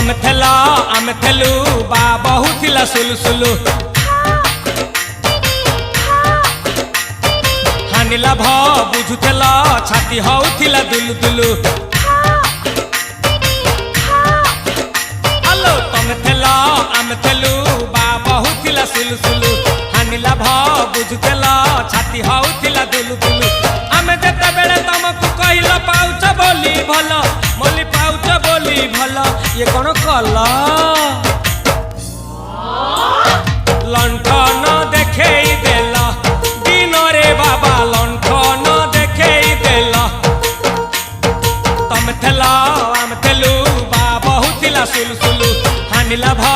तमे थेला आमे थेलु बा बहु थिला सुलु सुलु हानिला भ बुझुथेला छाती हउथिला दुलु दुलु आलो तमे थेला आमे थेलु बा बहु थिला सुलु सुलु हानिला भ बुझुथेला छाती हउथिला दुलु दुलु आमे जेते बेले तमकु कहिला पाउछ बोली भलो मोली पाउछ बोली भलो ये कोन कला लंठन देखेई देला दिन रे बाबा लंठन देखेई देला तमे थेला आमे थेलु बा बहु थिला सुलु सुलु हानिला भ